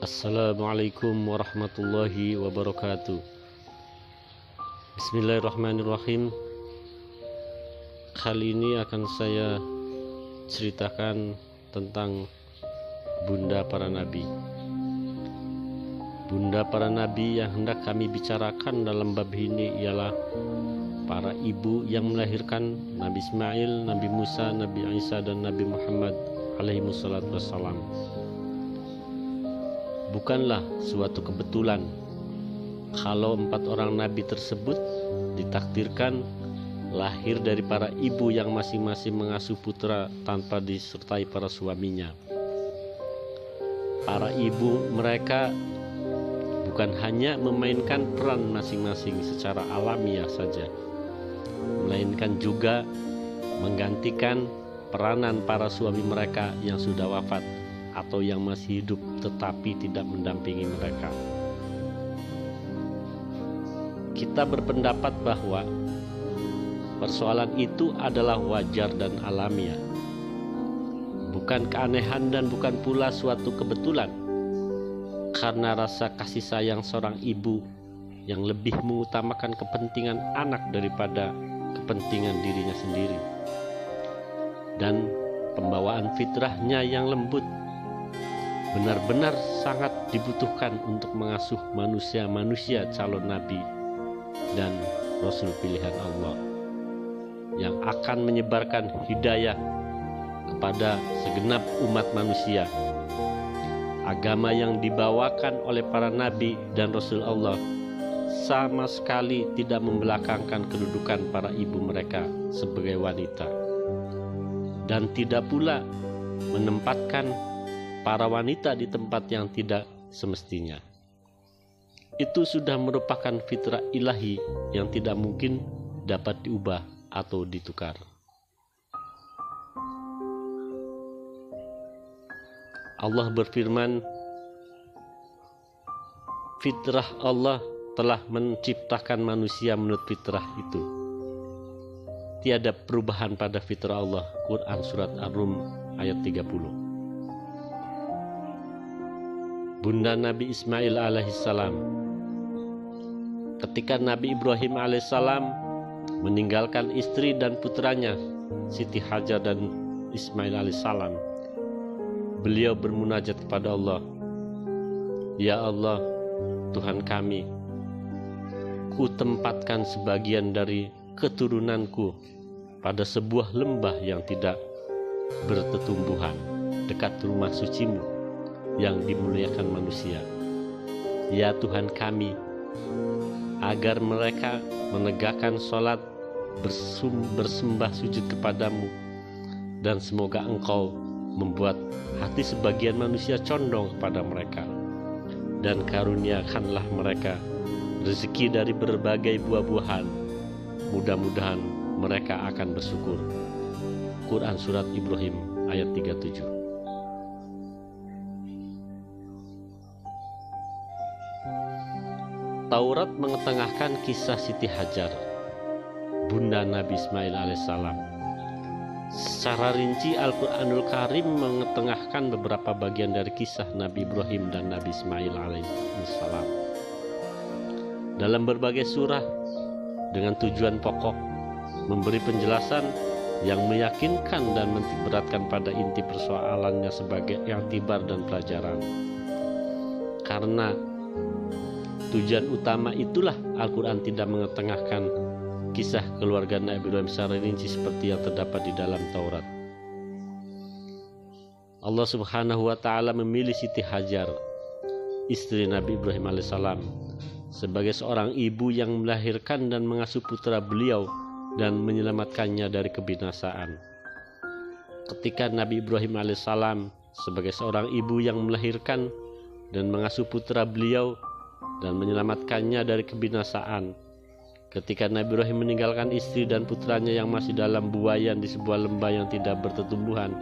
Assalamualaikum warahmatullahi wabarakatuh. Bismillahirrahmanirrahim. Kali ini akan saya ceritakan tentang Bunda para Nabi. Bunda para Nabi yang hendak kami bicarakan dalam bab ini ialah para ibu yang melahirkan Nabi Ismail, Nabi Musa, Nabi Isa, dan Nabi Muhammad alaihi wassalatu wassalam. Bukanlah suatu kebetulan kalau 4 orang nabi tersebut ditakdirkan lahir dari para ibu yang masing-masing mengasuh putra tanpa disertai para suaminya. Para ibu mereka bukan hanya memainkan peran masing-masing secara alamiah saja, melainkan juga menggantikan peranan para suami mereka yang sudah wafat atau yang masih hidup tetapi tidak mendampingi mereka. Kita berpendapat bahwa persoalan itu adalah wajar dan alamiah, bukan keanehan dan bukan pula suatu kebetulan, karena rasa kasih sayang seorang ibu yang lebih mengutamakan kepentingan anak daripada kepentingan dirinya sendiri, dan pembawaan fitrahnya yang lembut benar-benar sangat dibutuhkan untuk mengasuh manusia-manusia calon nabi dan rasul pilihan Allah yang akan menyebarkan hidayah kepada segenap umat manusia. Agama yang dibawakan oleh para nabi dan rasul Allah sama sekali tidak membelakangkan kedudukan para ibu mereka sebagai wanita, dan tidak pula menempatkan para wanita di tempat yang tidak semestinya. Itu sudah merupakan fitrah ilahi yang tidak mungkin dapat diubah atau ditukar. Allah berfirman, fitrah Allah telah menciptakan manusia menurut fitrah itu. Tiada perubahan pada fitrah Allah. Quran Surat Ar-Rum ayat 30. Bunda Nabi Ismail alaihissalam. Ketika Nabi Ibrahim alaihissalam meninggalkan istri dan putranya Siti Hajar dan Ismail alaihissalam, beliau bermunajat kepada Allah, "Ya Allah, Tuhan kami, ku tempatkan sebagian dari keturunanku pada sebuah lembah yang tidak bertetumbuhan dekat rumah sucimu yang dimuliakan manusia. Ya Tuhan kami, agar mereka menegakkan sholat bersembah sujud kepadamu, dan semoga Engkau membuat hati sebagian manusia condong kepada mereka, dan karuniakanlah mereka rezeki dari berbagai buah-buahan. Mudah-mudahan mereka akan bersyukur." Quran Surat Ibrahim ayat 37. Taurat mengetengahkan kisah Siti Hajar, Bunda Nabi Ismail alaihissalam. Secara rinci Al-Quranul Karim mengetengahkan beberapa bagian dari kisah Nabi Ibrahim dan Nabi Ismail alaihissalam dalam berbagai surah dengan tujuan pokok memberi penjelasan yang meyakinkan dan menitikberatkan pada inti persoalannya sebagai i'tibar dan pelajaran. Karena tujuan utama itulah Al-Quran tidak mengetengahkan kisah keluarga Nabi Ibrahim secara rinci seperti yang terdapat di dalam Taurat. Allah Subhanahu wa Ta'ala memilih Siti Hajar, istri Nabi Ibrahim alaihissalam, sebagai seorang ibu yang melahirkan dan mengasuh putra beliau dan menyelamatkannya dari kebinasaan. Ketika Nabi Ibrahim alaihissalam sebagai seorang ibu yang melahirkan dan mengasuh putra beliau dan menyelamatkannya dari kebinasaan, ketika Nabi Ibrahim meninggalkan istri dan putranya yang masih dalam buayan di sebuah lembah yang tidak bertetumbuhan,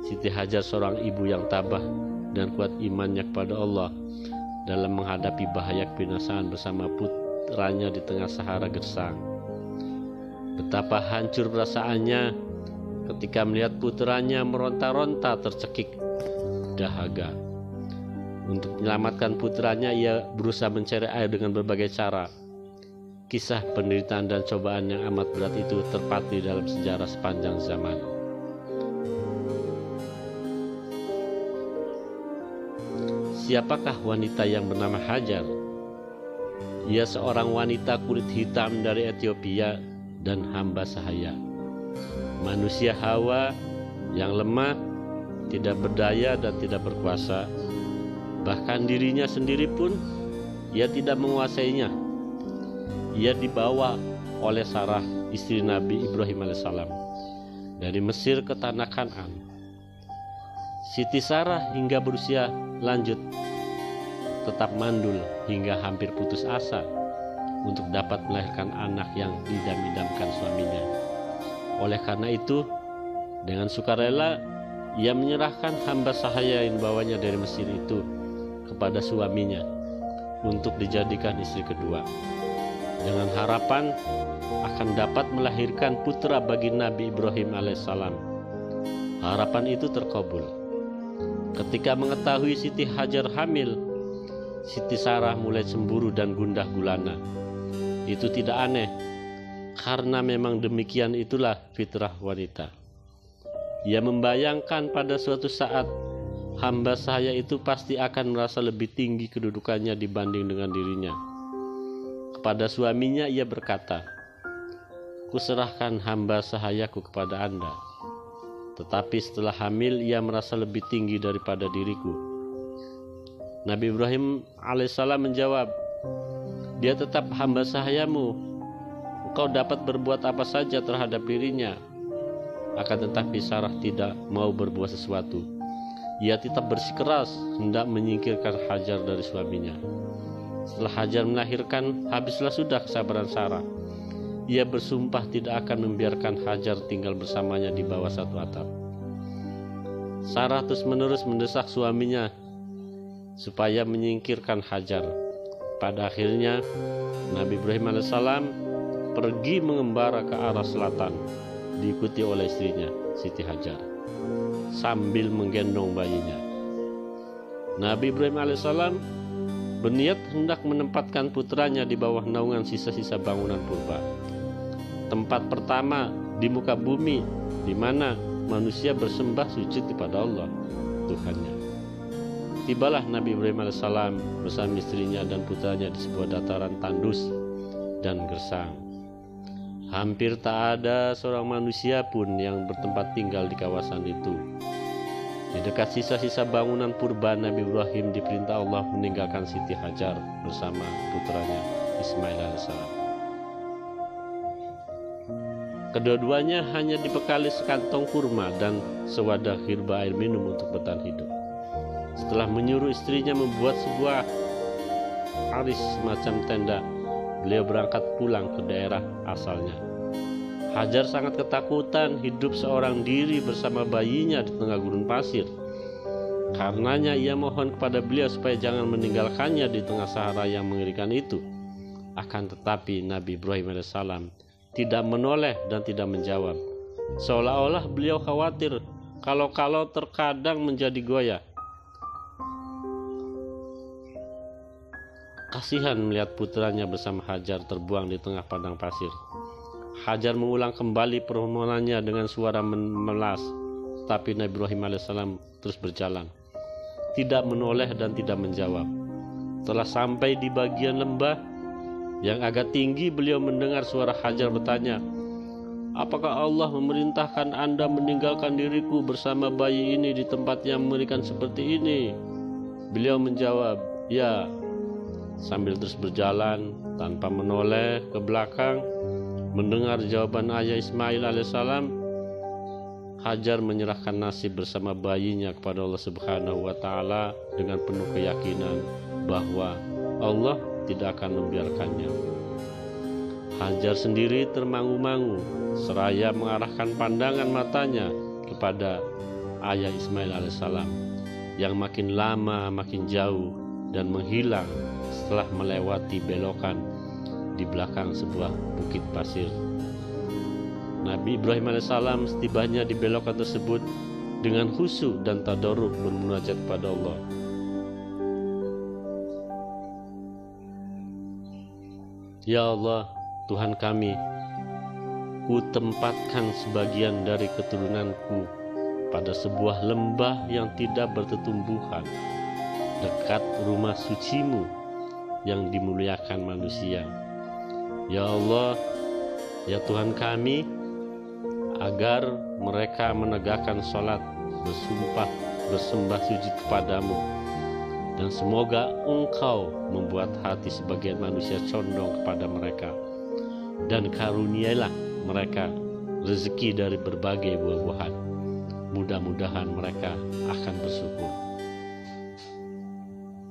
Siti Hajar seorang ibu yang tabah dan kuat imannya kepada Allah dalam menghadapi bahaya kebinasaan bersama putranya di tengah Sahara gersang. Betapa hancur perasaannya ketika melihat putranya meronta-ronta tercekik dahaga. Untuk menyelamatkan putranya, ia berusaha mencari air dengan berbagai cara. Kisah penderitaan dan cobaan yang amat berat itu terpatri dalam sejarah sepanjang zaman. Siapakah wanita yang bernama Hajar? Ia seorang wanita kulit hitam dari Ethiopia dan hamba sahaya. Manusia Hawa yang lemah, tidak berdaya dan tidak berkuasa. Bahkan dirinya sendiri pun ia tidak menguasainya. Ia dibawa oleh Sarah, istri Nabi Ibrahim alaihissalam, dari Mesir ke tanah Kan'an. Siti Sarah hingga berusia lanjut tetap mandul hingga hampir putus asa untuk dapat melahirkan anak yang didam-idamkan suaminya. Oleh karena itu, dengan sukarela ia menyerahkan hamba sahaya yang dibawanya dari Mesir itu kepada suaminya untuk dijadikan istri kedua, dengan harapan akan dapat melahirkan putra bagi Nabi Ibrahim alaihissalam. Harapan itu terkabul. Ketika mengetahui Siti Hajar hamil, Siti Sarah mulai cemburu dan gundah gulana. Itu tidak aneh, karena memang demikian itulah fitrah wanita. Ia membayangkan pada suatu saat hamba sahaya itu pasti akan merasa lebih tinggi kedudukannya dibanding dengan dirinya. Kepada suaminya ia berkata, "Kuserahkan hamba sahayaku kepada Anda." Tetapi setelah hamil ia merasa lebih tinggi daripada diriku. Nabi Ibrahim alaihissalam menjawab, "Dia tetap hamba sahayamu. Engkau dapat berbuat apa saja terhadap dirinya." Akan tetapi Sarah tidak mau berbuat sesuatu. Ia tetap bersikeras hendak menyingkirkan Hajar dari suaminya. Setelah Hajar melahirkan, habislah sudah kesabaran Sarah. Ia bersumpah tidak akan membiarkan Hajar tinggal bersamanya di bawah satu atap. Sarah terus-menerus mendesak suaminya supaya menyingkirkan Hajar. Pada akhirnya Nabi Ibrahim alaihissalam pergi mengembara ke arah selatan, diikuti oleh istrinya Siti Hajar sambil menggendong bayinya. Nabi Ibrahim alaihissalam berniat hendak menempatkan putranya di bawah naungan sisa-sisa bangunan purba. Tempat pertama di muka bumi di mana manusia bersembah sujud kepada Allah Tuhannya. Tibalah Nabi Ibrahim alaihissalam bersama istrinya dan putranya di sebuah dataran tandus dan gersang. Hampir tak ada seorang manusia pun yang bertempat tinggal di kawasan itu. Di dekat sisa-sisa bangunan purba, Nabi Ibrahim diperintah Allah meninggalkan Siti Hajar bersama putranya Ismail alaihissalam. Kedua-duanya hanya dibekali sekantong kurma dan sewadah khirba air minum untuk bertahan hidup. Setelah menyuruh istrinya membuat sebuah aris semacam tenda, beliau berangkat pulang ke daerah asalnya. Hajar sangat ketakutan hidup seorang diri bersama bayinya di tengah gurun pasir. Karenanya ia mohon kepada beliau supaya jangan meninggalkannya di tengah sahara yang mengerikan itu. Akan tetapi Nabi Ibrahim alaihissalam tidak menoleh dan tidak menjawab, seolah-olah beliau khawatir kalau-kalau terkadang menjadi goyah. Kasihan melihat putranya bersama Hajar terbuang di tengah padang pasir. Hajar mengulang kembali permohonannya dengan suara memelas, tapi Nabi Ibrahim alaihissalam terus berjalan, tidak menoleh dan tidak menjawab. Setelah sampai di bagian lembah yang agak tinggi, beliau mendengar suara Hajar bertanya, "Apakah Allah memerintahkan Anda meninggalkan diriku bersama bayi ini di tempat yang mengerikan seperti ini?" Beliau menjawab, "Ya." Sambil terus berjalan tanpa menoleh ke belakang, mendengar jawaban ayah Ismail alaihissalam, Hajar menyerahkan nasib bersama bayinya kepada Allah Subhanahu wa Ta'ala dengan penuh keyakinan bahwa Allah tidak akan membiarkannya. Hajar sendiri termangu-mangu seraya mengarahkan pandangan matanya kepada ayah Ismail alaihissalam yang makin lama makin jauh dan menghilang setelah melewati belokan di belakang sebuah bukit pasir. Nabi Ibrahim alaihissalam setibanya di belokan tersebut dengan khusyuk dan tadarruk bermunajat kepada Allah. Ya Allah, Tuhan kami, ku tempatkan sebagian dari keturunanku pada sebuah lembah yang tidak bertetumbuhan, dekat rumah suci-Mu yang dimuliakan manusia. Ya Allah, ya Tuhan kami, agar mereka menegakkan sholat, bersumpah, bersembah sujud kepadamu, dan semoga Engkau membuat hati sebagian manusia condong kepada mereka, dan karuniailah mereka rezeki dari berbagai buah-buahan. Mudah-mudahan mereka akan bersyukur.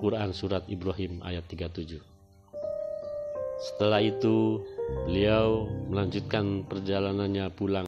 Quran Surat Ibrahim ayat 37. Setelah itu beliau melanjutkan perjalanannya pulang.